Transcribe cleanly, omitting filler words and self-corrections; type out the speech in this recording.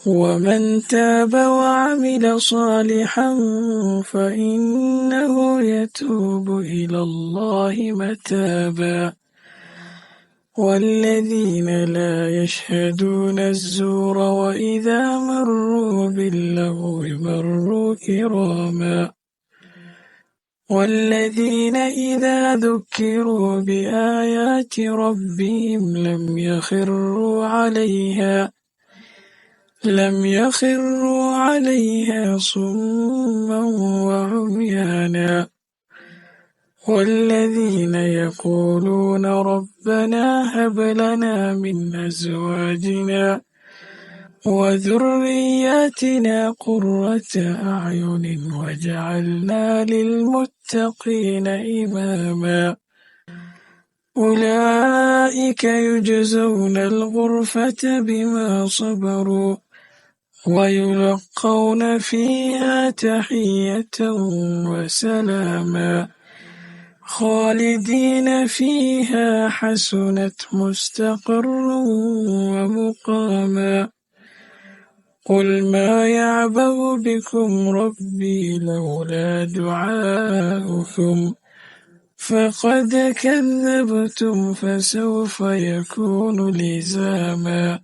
ومن تاب وعمل صالحا فإنه يتوب إلى الله متابا والذين لا يشهدون الزور وإذا مروا باللغو مروا كراما والذين إذا ذكروا بآيات ربهم لم يخروا عليها صما وعميانا والذين يقولون ربنا هب لنا من أزواجنا وذرياتنا قرة أعين واجعلنا للمتقين إماما أولئك يجزون الغرفة بما صبروا ويلقون فيها تحية وسلاما خالدين فيها حسنت مستقرا ومقاما قل ما يعبأ بكم ربي لولا دعاؤكم فقد كذبتم فسوف يكون لزاما